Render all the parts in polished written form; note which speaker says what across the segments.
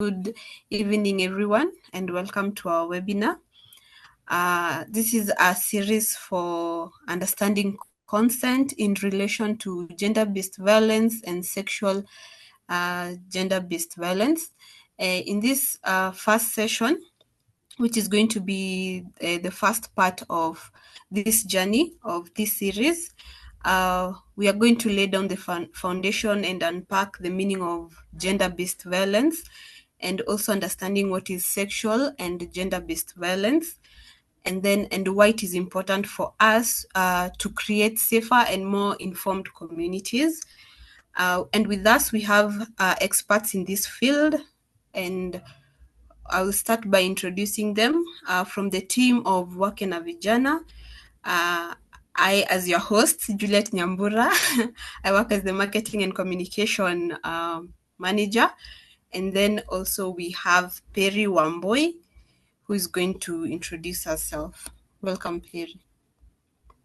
Speaker 1: Good evening, everyone, and welcome to our webinar. This is a series for understanding consent in relation to gender-based violence and sexual gender-based violence. In this first session, which is going to be the first part of this journey of this series, we are going to lay down the foundation and unpack the meaning of gender-based violence, and also understanding what is sexual and gender-based violence, and why it is important for us to create safer and more informed communities. And with us, we have experts in this field, and I will start by introducing them from the team of Wake na Vijana. I, as your host, Juliet Nyambura, I work as the marketing and communication manager. And then also we have Perry Wamboi, who is going to introduce herself. Welcome, Perry.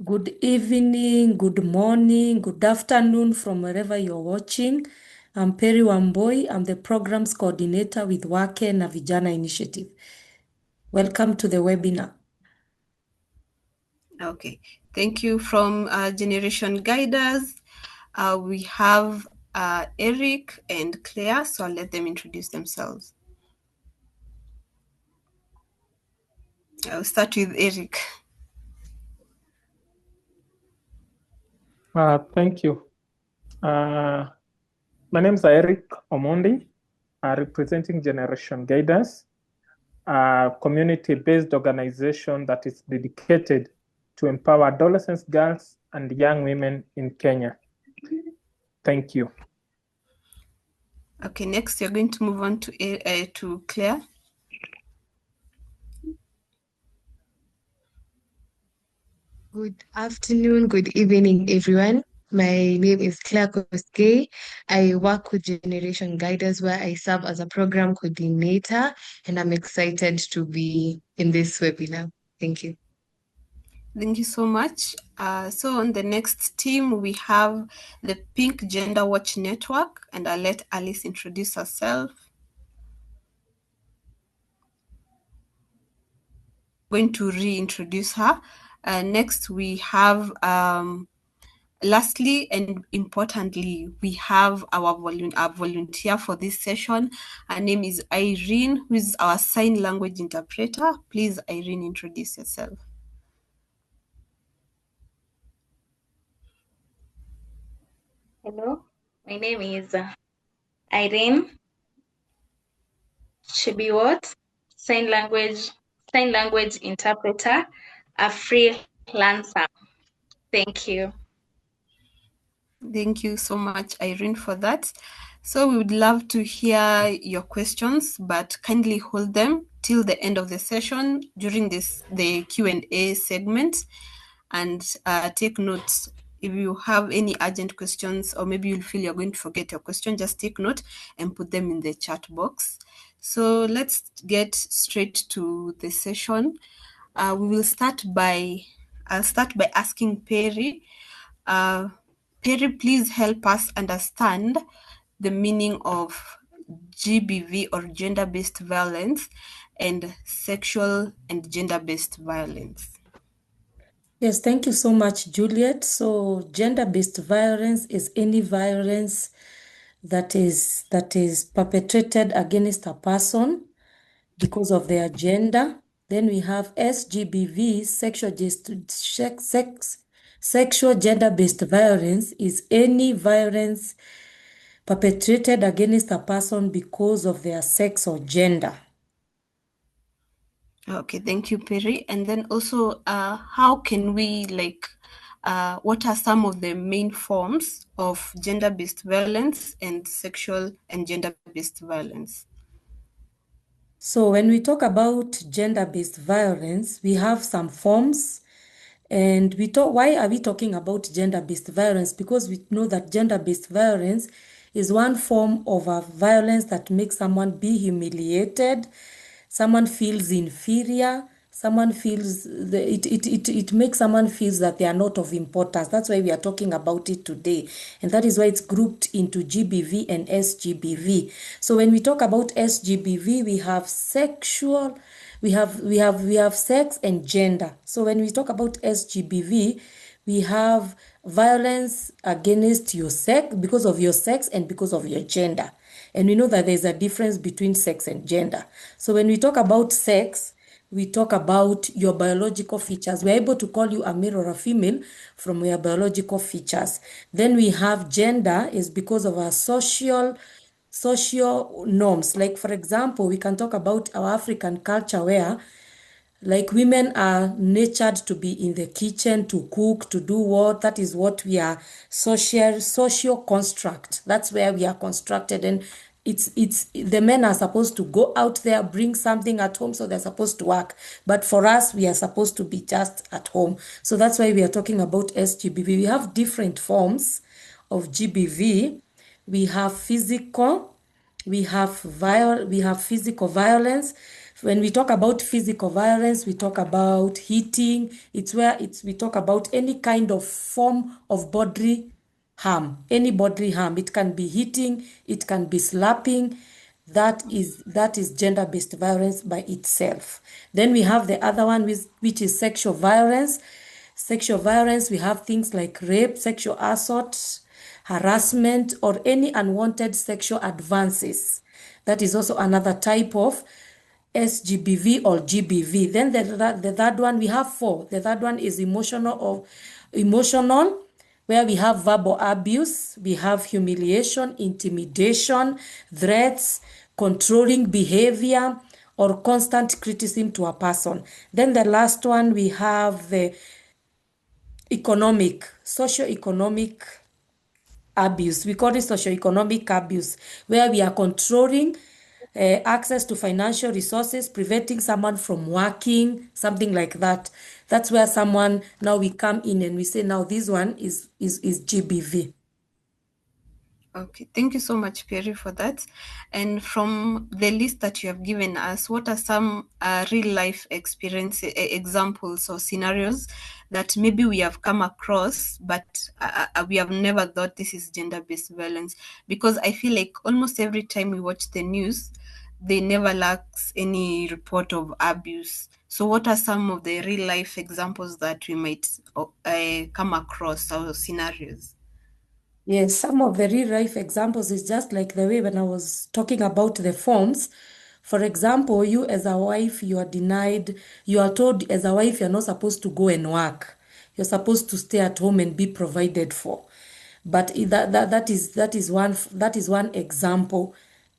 Speaker 2: Good evening, good morning, good afternoon from wherever you're watching. I'm Perry Wamboi. I'm the programs coordinator with Wake na Vijana Initiative. Welcome to the webinar.
Speaker 1: Okay, thank you. From Generation Guiders, we have Eric and Claire, so I'll let them introduce themselves. I'll start with Eric.
Speaker 3: Thank you. My name is Eric Omondi, representing Generation Guiders, a community-based organization that is dedicated to empower adolescents, girls, and young women in Kenya. Thank you.
Speaker 1: Okay, next you're going to move on to Claire.
Speaker 4: Good afternoon, good evening, everyone. My name is Claire Koskei. I work with Generation Guiders, where I serve as a program coordinator, and I'm excited to be in this webinar. Thank you.
Speaker 1: Thank you so much. So on the next team, we have the Pink Gender Watch Network, and I'll let Alice introduce herself. Going to reintroduce her. Next, we have, lastly and importantly, we have our volunteer for this session. Her name is Irene, who is our sign language interpreter. Please, Irene, introduce yourself.
Speaker 5: Hello, my name is Irene. Should be what? Sign language interpreter, a freelancer. Thank you.
Speaker 1: Thank you so much, Irene, for that. So we would love to hear your questions, but kindly hold them till the end of the session during the Q&A segment, and take notes. If you have any urgent questions, or maybe you feel you're going to forget your question, just take note and put them in the chat box. So let's get straight to the session. We will start by, I'll start by asking Perry. Perry, please help us understand the meaning of GBV, or gender-based violence, and sexual and gender-based violence.
Speaker 2: Yes, thank you so much, Juliet. So gender-based violence is any violence that is perpetrated against a person because of their gender. Then we have SGBV, sexual gender-based violence is any violence perpetrated against a person because of their sex or gender.
Speaker 1: Okay, thank you, Perry. And then also, how can we, what are some of the main forms of gender-based violence and sexual and gender-based violence?
Speaker 2: So when we talk about gender-based violence, we have some forms. And why are we talking about gender-based violence? Because we know that gender-based violence is one form of a violence that makes someone be humiliated, someone feels inferior, someone feels it makes someone feels that they are not of importance. That's why we are talking about it today, and that is why it's grouped into GBV and SGBV. So when we talk about SGBV, we have sexual, we have sex and gender. So when we talk about SGBV, we have violence against your sex, because of your sex and because of your gender. And we know that there's a difference between sex and gender. So when we talk about sex, we talk about your biological features. We're able to call you a male or a female from your biological features. Then we have gender is because of our social norms. Like, for example, we can talk about our African culture where, like, women are nurtured to be in the kitchen, to cook, to do what? That is what we are, social construct. That's where we are constructed. And it's the men are supposed to go out there, bring something at home, so they're supposed to work. But for us, we are supposed to be just at home. So that's why we are talking about SGBV. We have different forms of GBV. We have physical, we have physical violence. When we talk about physical violence, we talk about hitting. It's where we talk about any kind of form of bodily harm, any bodily harm. It can be hitting, it can be slapping. That is gender-based violence by itself. Then we have the other one, which is sexual violence. Sexual violence, we have things like rape, sexual assault, harassment, or any unwanted sexual advances. That is also another type of SGBV or GBV. Then the third one, we have four. The third one is emotional, where we have verbal abuse, we have humiliation, intimidation, threats, controlling behavior, or constant criticism to a person. Then the last one, we have the socio-economic abuse. We call it socio-economic abuse, where we are controlling access to financial resources, preventing someone from working, something like that. That's where now we come in and we say, now this one is GBV.
Speaker 1: Okay, thank you so much, Perry, for that. And from the list that you have given us, what are some real life experience examples or scenarios that maybe we have come across, but we have never thought this is gender-based violence? Because I feel like almost every time we watch the news, they never lacks any report of abuse. So what are some of the real life examples that we might come across or scenarios?
Speaker 2: Yes, some of the real life examples is just like the way when I was talking about the forms. For example, you as a wife, you are told as a wife, you're not supposed to go and work. You're supposed to stay at home and be provided for. But that is one example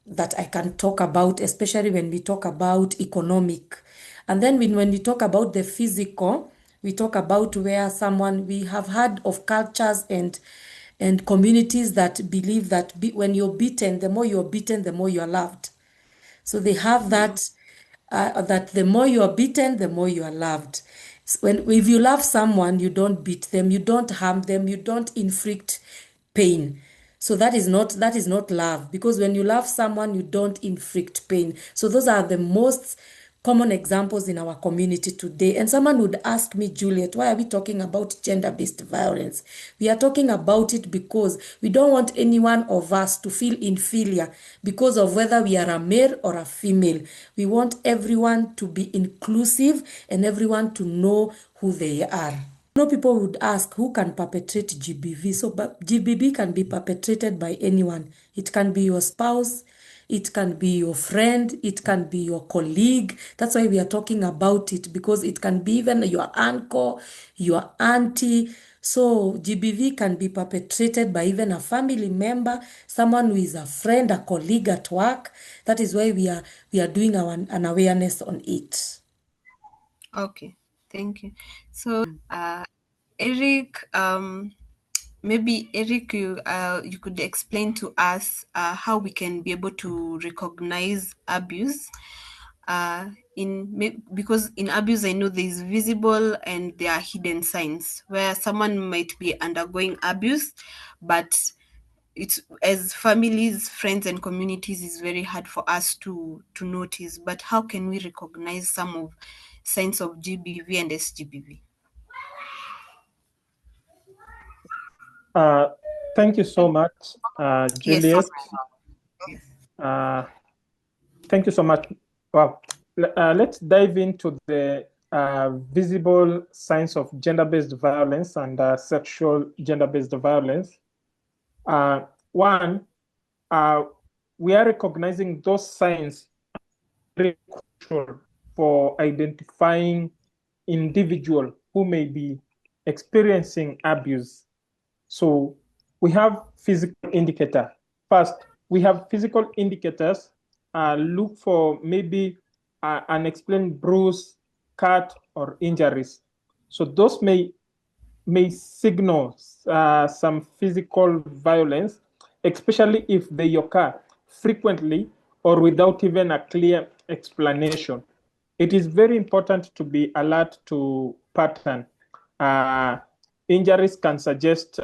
Speaker 2: that I can talk about, especially when we talk about economic. And then when we talk about the physical, we talk about where we have heard of cultures and communities that believe that when you're beaten, the more you're beaten, the more you're loved. So they have that the more you are beaten, the more you are loved. If you love someone, you don't beat them, you don't harm them, you don't inflict pain. So that is not love, because when you love someone, you don't inflict pain. So those are the most common examples in our community today. And someone would ask me, Juliet, why are we talking about gender-based violence? We are talking about it because we don't want any one of us to feel inferior because of whether we are a male or a female. We want everyone to be inclusive and everyone to know who they are. People would ask, who can perpetrate GBV? So GBV can be perpetrated by anyone. It can be your spouse, it can be your friend, it can be your colleague. That's why we are talking about it, because it can be even your uncle, your auntie. So GBV can be perpetrated by even a family member, someone who is a friend, a colleague at work. That is why we are doing an awareness on it.
Speaker 1: Okay, thank you. So, Eric, maybe Eric, you could explain to us how we can be able to recognize abuse. Because in abuse, I know there is visible and there are hidden signs where someone might be undergoing abuse, but it's, as families, friends, and communities, is very hard for us to notice. But how can we recognize some of signs of GBV and SGBV.
Speaker 3: Thank you so much,
Speaker 1: Yes.
Speaker 3: Juliet. Thank you so much. Well, let's dive into the visible signs of gender-based violence and sexual gender-based violence. One, we are recognizing those signs very crucial for identifying individual who may be experiencing abuse. So we have physical indicator. First, we have physical indicators. Look for maybe unexplained bruise, cut, or injuries. So those may signal some physical violence, especially if they occur frequently or without even a clear explanation. It is very important to be alert to pattern. Injuries can suggest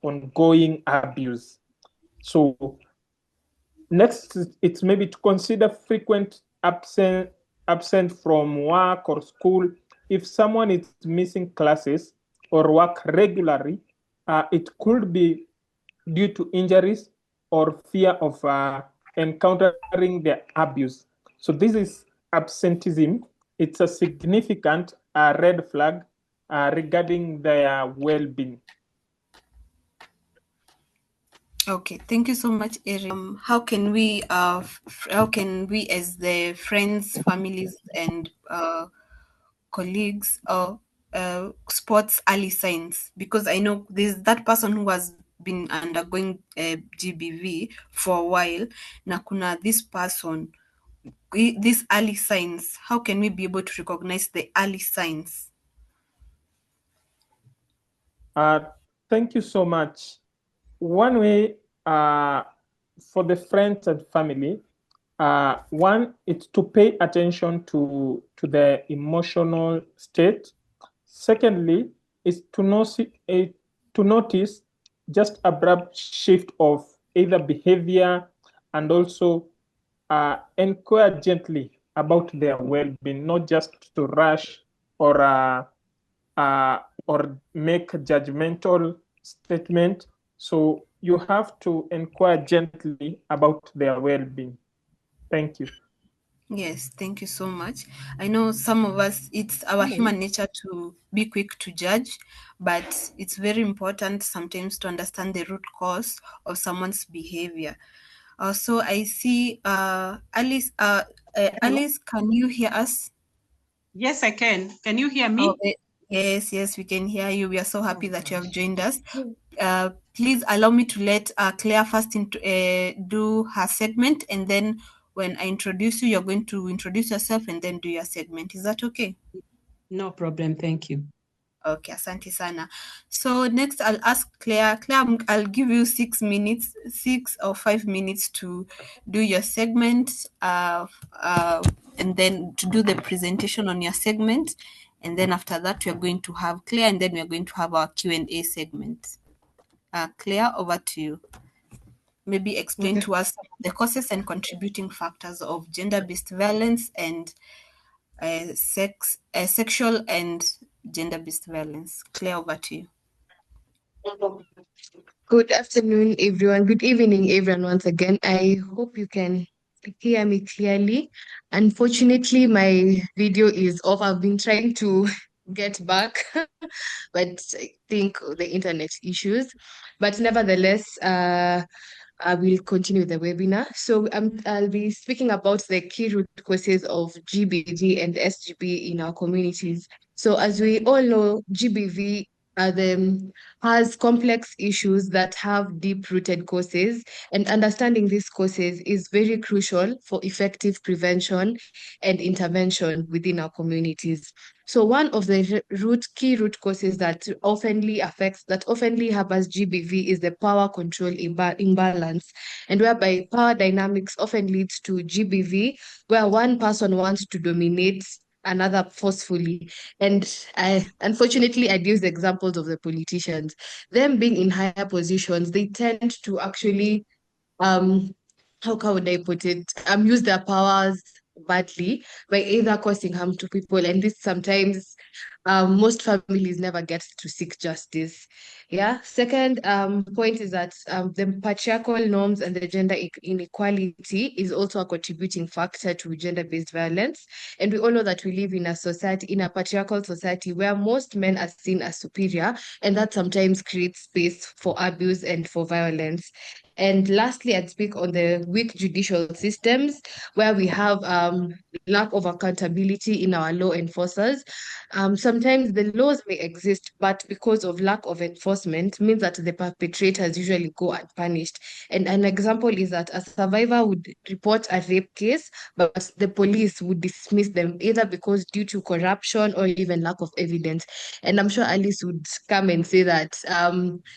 Speaker 3: ongoing abuse. So next, it's maybe to consider frequent absent from work or school. If someone is missing classes or work regularly, it could be due to injuries or fear of encountering the abuse. So this is absenteeism. It's a significant red flag regarding their well-being.
Speaker 1: Okay, thank you so much, Eric. How can we as the friends, families, and colleagues spots early signs? Because I know there's that person who has been undergoing GBV for a while. Na kuna this person, these early signs. How can we be able to recognize the early signs?
Speaker 3: Thank you so much. One way for the friends and family, one, it's to pay attention to the emotional state. Secondly, is to notice just abrupt shift of either behavior, and also inquire gently about their well-being, not just to rush or make a judgmental statement. So you have to inquire gently about their well-being. Thank you.
Speaker 1: Yes, thank you so much. I know some of us, it's our human nature to be quick to judge, but it's very important sometimes to understand the root cause of someone's behavior. So I see Alice. Alice, can you hear us?
Speaker 6: Yes, I can. Can you hear me?
Speaker 1: Yes, we can hear you. We are so happy that you have joined us. Please allow me to let Claire first do her segment, and then when I introduce you, you're going to introduce yourself and then do your segment. Is that okay?
Speaker 6: No problem. Thank you.
Speaker 1: Okay, asante sana. So next, I'll ask Claire. Claire, I'll give you 6 minutes, 6 or 5 minutes to do your segment, and then to do the presentation on your segment. And then after that, we are going to have Claire, and then we are going to have our Q&A segment. Claire, over to you. Maybe explain to us the causes and contributing factors of gender-based violence and sexual and gender-based violence. Claire, over to you.
Speaker 4: Good afternoon, everyone. Good evening, everyone, once again. I hope you can hear me clearly. Unfortunately, my video is off. I've been trying to get back, but I think the internet issues. But nevertheless, I will continue the webinar. So I'll be speaking about the key root causes of GBV and SGB in our communities. So as we all know, GBV has complex issues that have deep-rooted causes, and understanding these causes is very crucial for effective prevention and intervention within our communities. So one of the key root causes that oftenly harbors GBV is the power control imbalance, and whereby power dynamics often leads to GBV, where one person wants to dominate another forcefully. And unfortunately, I'd use examples of the politicians. Them being in higher positions, they tend to actually how would I put it? Use their powers badly by either causing harm to people. And this sometimes most families never get to seek justice. Yeah. Second point is that the patriarchal norms and the gender inequality is also a contributing factor to gender-based violence. And we all know that we live in a society, in a patriarchal society, where most men are seen as superior, and that sometimes creates space for abuse and for violence. And lastly, I'd speak on the weak judicial systems, where we have lack of accountability in our law enforcers. Sometimes the laws may exist, but because of lack of enforcement, means that the perpetrators usually go unpunished. And an example is that a survivor would report a rape case, but the police would dismiss them either because due to corruption or even lack of evidence. And I'm sure Alice would come and say that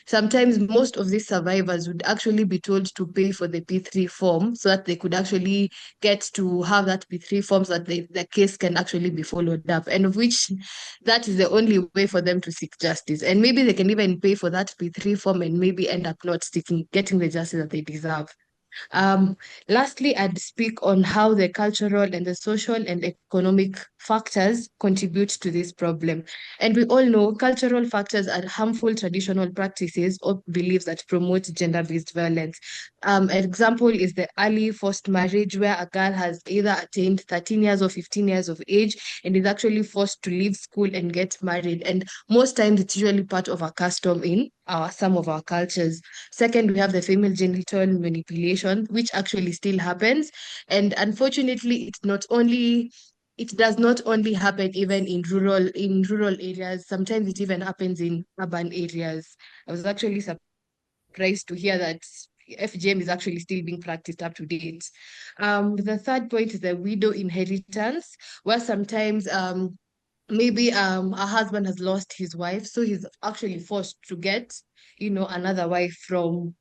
Speaker 4: sometimes most of these survivors would actually be told to pay for the P3 form so that they could actually get to have that P3 form so that the case can actually be followed up, and of which that is the only way for them to seek justice. And maybe they can even pay for that P3 form and maybe end up not getting the justice that they deserve. Um, Lastly, I'd speak on how the cultural and the social and economic factors contribute to this problem. And we all know cultural factors are harmful traditional practices or beliefs that promote gender-based violence. An example is the early forced marriage, where a girl has either attained 13 years or 15 years of age and is actually forced to leave school and get married. And most times it's usually part of a custom in some of our cultures. Second, we have the female genital manipulation, which actually still happens. And unfortunately, it does not only happen even in rural areas. Sometimes it even happens in urban areas. I was actually surprised to hear that FGM is actually still being practiced up to date. The third point is the widow inheritance, where sometimes maybe a husband has lost his wife, so he's actually forced to get, another wife from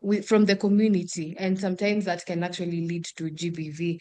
Speaker 4: the community, and sometimes that can actually lead to GBV.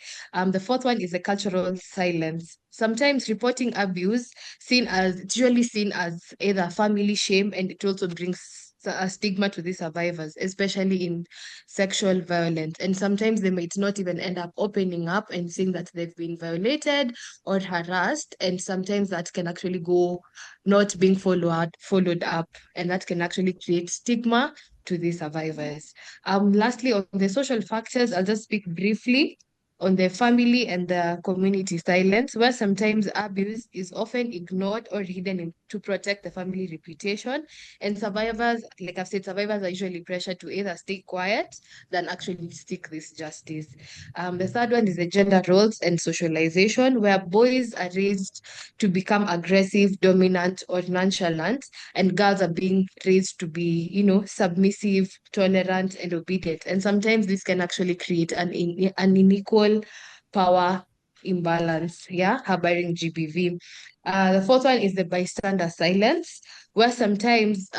Speaker 4: The fourth one is the cultural silence. Sometimes reporting abuse it's usually seen as either family shame, and it also brings a stigma to the survivors, especially in sexual violence. And sometimes they might not even end up opening up and saying that they've been violated or harassed, and sometimes that can actually go not being followed up, and that can actually create stigma to the survivors. Lastly, on the social factors, I'll just speak briefly on the family and the community silence, where sometimes abuse is often ignored or hidden to protect the family reputation. And survivors, like I've said, survivors are usually pressured to either stay quiet than actually seek this justice. The third one is the gender roles and socialization, where boys are raised to become aggressive, dominant, or nonchalant, and girls are being raised to be, submissive, tolerant, and obedient. And sometimes this can actually create an unequal power imbalance, harboring GBV. The fourth one is the bystander silence, where sometimes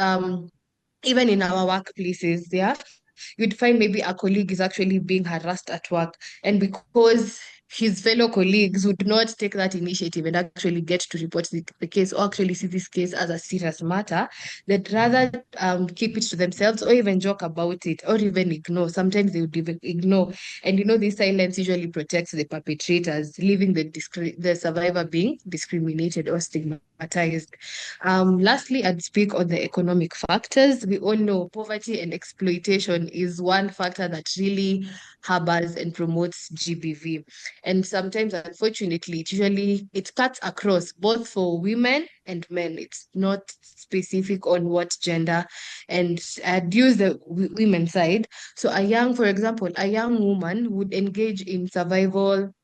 Speaker 4: even in our workplaces, you'd find maybe a colleague is actually being harassed at work, and because his fellow colleagues would not take that initiative and actually get to report the case or actually see this case as a serious matter, they'd rather keep it to themselves or even joke about it or even ignore. Sometimes they would even ignore. And this silence usually protects the perpetrators, leaving the survivor being discriminated or stigmatized. Lastly, I'd speak on the economic factors. We all know poverty and exploitation is one factor that really harbors and promotes GBV. And sometimes, unfortunately, it cuts across both for women and men. It's not specific on what gender. And I'd use the women's side. So for example, a young woman would engage in survival,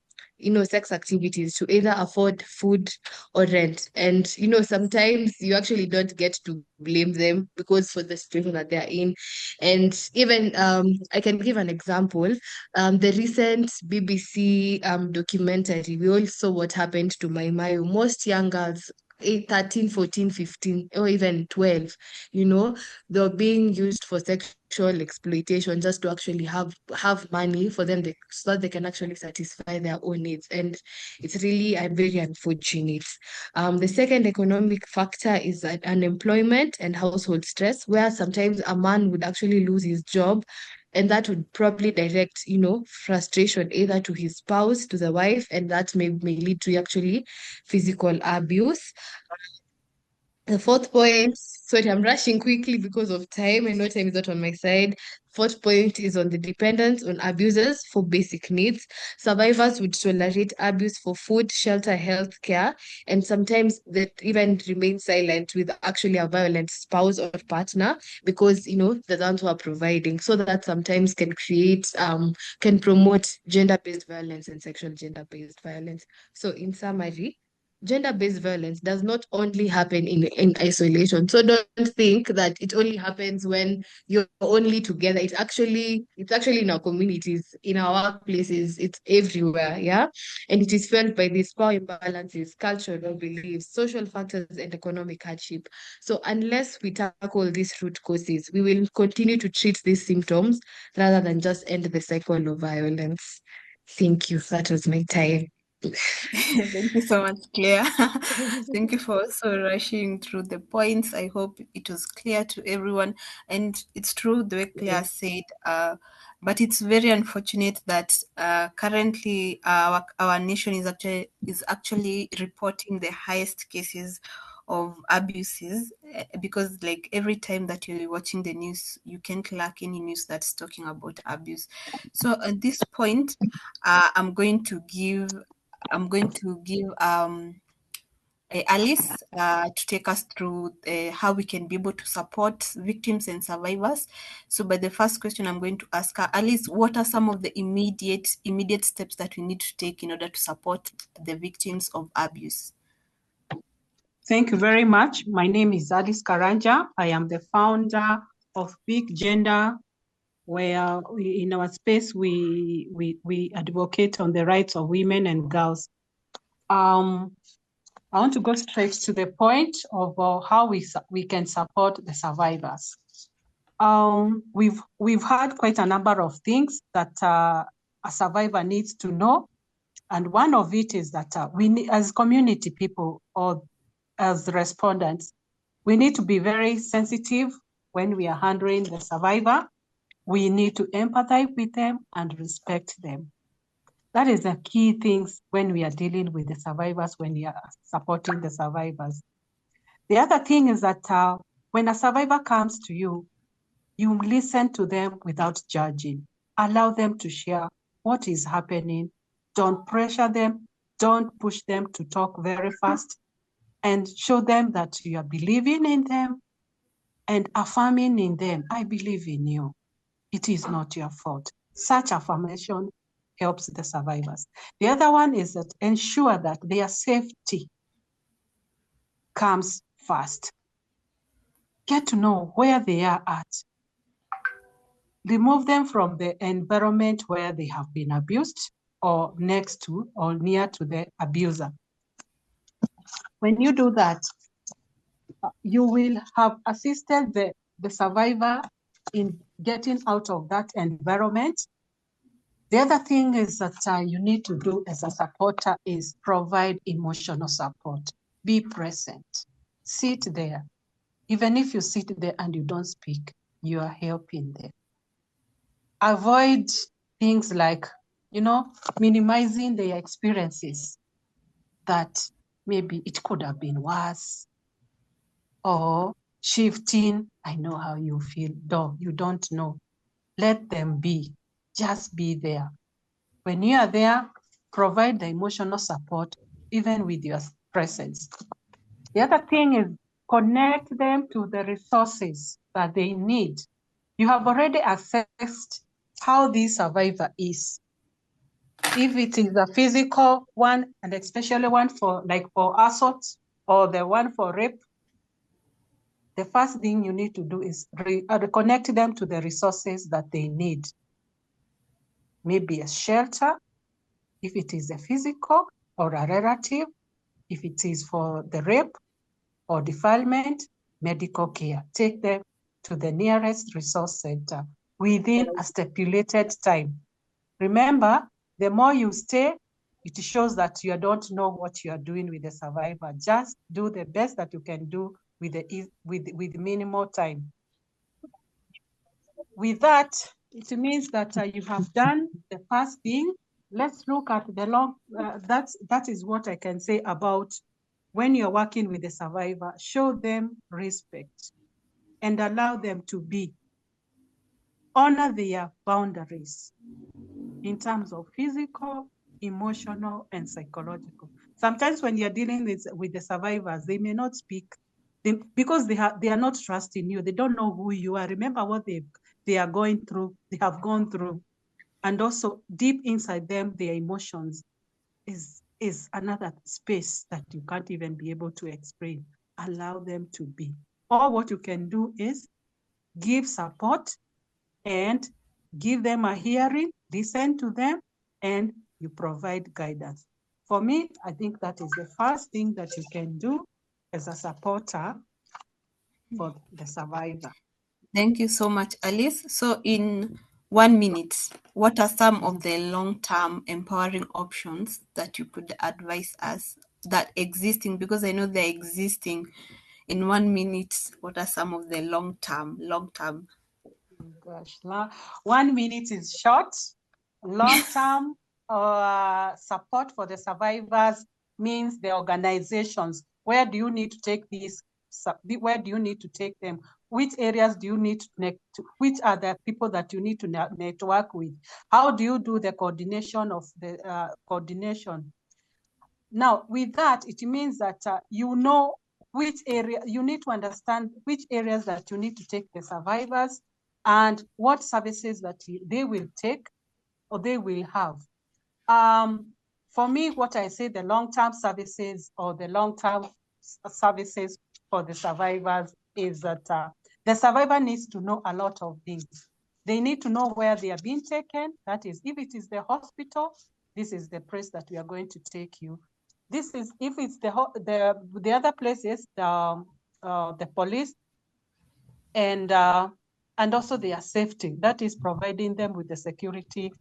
Speaker 4: sex activities to either afford food or rent. And, sometimes you actually don't get to blame them because for the situation that they're in. And even I can give an example. The recent BBC documentary, we all saw what happened to Maimayu. Most young girls, 13, 14, 15, or even 12, they're being used for sexual exploitation just to actually have money for them so that they can actually satisfy their own needs. And it's really very unfortunate. The second economic factor is that unemployment and household stress, where sometimes a man would actually lose his job and that would probably direct, frustration either to his spouse, to the wife, and that may lead to actually physical abuse. The fourth point, sorry, I'm rushing quickly because of time. I know time is not on my side. Fourth point is on the dependence on abusers for basic needs. Survivors would tolerate abuse for food, shelter, health care, and sometimes they even remain silent with actually a violent spouse or partner because, the ones who are providing. So that sometimes can promote gender-based violence and sexual gender-based violence. So in summary, gender-based violence does not only happen in isolation. So don't think that it only happens when you're only together. It's actually in our communities, in our workplaces, it's everywhere, yeah? And it is felt by these power imbalances, cultural beliefs, social factors, and economic hardship. So unless we tackle these root causes, we will continue to treat these symptoms rather than just end the cycle of violence. Thank you. That was my time.
Speaker 1: Thank you so much, Claire. Thank you for also rushing through the points. I hope it was clear to everyone. And it's true the way Claire said, but it's very unfortunate that currently our nation is actually reporting the highest cases of abuses, because like every time that you're watching the news, you can't lack any news that's talking about abuse. So at this point, I'm going to give Alice to take us through how we can be able to support victims and survivors. So, by the first question, I'm going to ask her, Alice, what are some of the immediate steps that we need to take in order to support the victims of abuse?
Speaker 6: Thank you very much. My name is Alice Karanja. I am the founder of Big Gender, where in our space we advocate on the rights of women and girls. I want to go straight to the point of how we can support the survivors. We've had quite a number of things that a survivor needs to know, and one of it is that we need, as community people or as respondents, we need to be very sensitive when we are handling the survivor. We need to empathize with them and respect them. That is the key things when we are dealing with the survivors, when we are supporting the survivors. The other thing is that when a survivor comes to you, you listen to them without judging. Allow them to share what is happening. Don't pressure them. Don't push them to talk very fast. And show them that you are believing in them and affirming in them. I believe in you. It is not your fault. Such affirmation helps the survivors. The other one is that ensure that their safety comes first. Get to know where they are at. Remove them from the environment where they have been abused or next to or near to the abuser. When you do that, you will have assisted the survivor in getting out of that environment. The other thing is that you need to do as a supporter is provide emotional support. Be present. Sit there. Even if you sit there and you don't speak, you are helping them. Avoid things like, minimizing their experiences, that maybe it could have been worse, or shifting, I know how you feel, though you don't know. Let them be. Just be there. When you are there, provide the emotional support, even with your presence. The other thing is connect them to the resources that they need. You have already assessed how this survivor is. If it is a physical one, and especially one for assault or the one for rape, the first thing you need to do is reconnect them to the resources that they need. Maybe a shelter, if it is a physical or a relative, if it is for the rape or defilement, medical care. Take them to the nearest resource center within a stipulated time. Remember, the more you stay, it shows that you don't know what you are doing with the survivor. Just do the best that you can do with minimal time. With that, it means that you have done the first thing. Let's look at the long, that is what I can say about when you're working with the survivor. Show them respect and allow them to be. Honor their boundaries in terms of physical, emotional, and psychological. Sometimes when you're dealing with the survivors, they may not speak because they are not trusting you. They don't know who you are. Remember what they are going through, they have gone through. And also deep inside them, their emotions is another space that you can't even be able to explain. Allow them to be. Or what you can do is give support and give them a hearing, listen to them, and you provide guidance. For me, I think that is the first thing that you can do as a supporter for the survivor.
Speaker 1: Thank you so much, Alice. So in 1 minute, what are some of the long-term empowering options that you could advise us that existing, because I know they're existing. In 1 minute, what are some of the long-term?
Speaker 6: Gosh, 1 minute is short. Long-term support for the survivors means the organizations. Where do you need to take these? Where do you need to take them? Which areas do you need to connect to? Which are the people that you need to network with? How do you do the coordination of the coordination? Now, with that, it means that you know which area, you need to understand which areas that you need to take the survivors and what services that they will take or they will have. For me, what I say, the long-term services or the long-term services for the survivors is that the survivor needs to know a lot of things. They need to know where they are being taken. That is, if it is the hospital, this is the place that we are going to take you. This is, if it's the other places, the police, and also their safety. That is providing them with the security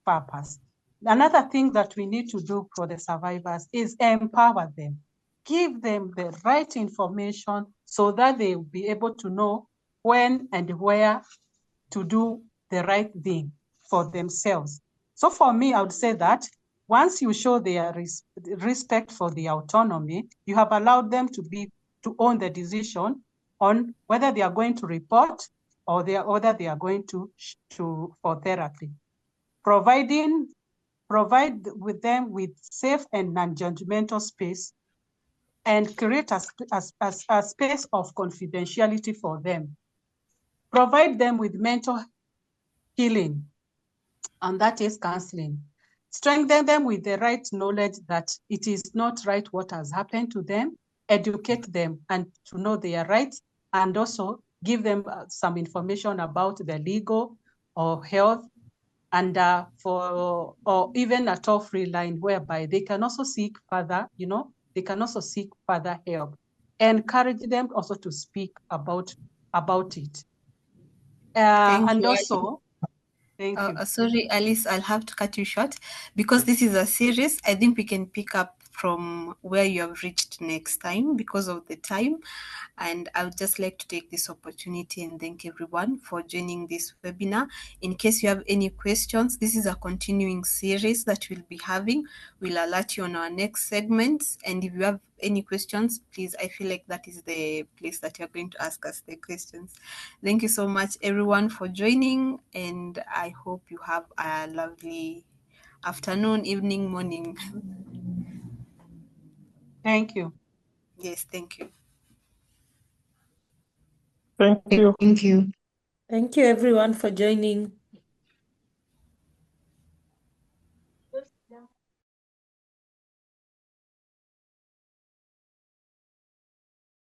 Speaker 6: purpose. Another thing that we need to do for the survivors is empower them. Give them the right information so that they will be able to know when and where to do the right thing for themselves. So for me, I would say that once you show their respect for the autonomy, you have allowed them to own the decision on whether they are going to report or whether they are going to for therapy. Provide with them with safe and non-judgmental space and create a space of confidentiality for them. Provide them with mental healing, and that is counseling. Strengthen them with the right knowledge that it is not right what has happened to them. Educate them and to know their rights, and also give them some information about the legal or health, and or even a toll-free line whereby they can also seek further, they can also seek further help. Encourage them also to speak about it.
Speaker 1: Thank
Speaker 6: And
Speaker 1: you.
Speaker 6: also, thank you.
Speaker 1: Sorry, Alice, I'll have to cut you short because this is a series. I think we can pick up from where you have reached next time because of the time. And I would just like to take this opportunity and thank everyone for joining this webinar. In case you have any questions, this is a continuing series that we'll be having. We'll alert you on our next segments. And if you have any questions, please, I feel like that is the place that you're going to ask us the questions. Thank you so much, everyone, for joining. And I hope you have a lovely afternoon, evening, morning.
Speaker 6: Thank you.
Speaker 1: Yes, thank you.
Speaker 3: Thank you.
Speaker 4: Thank you.
Speaker 2: Thank you, everyone, for joining.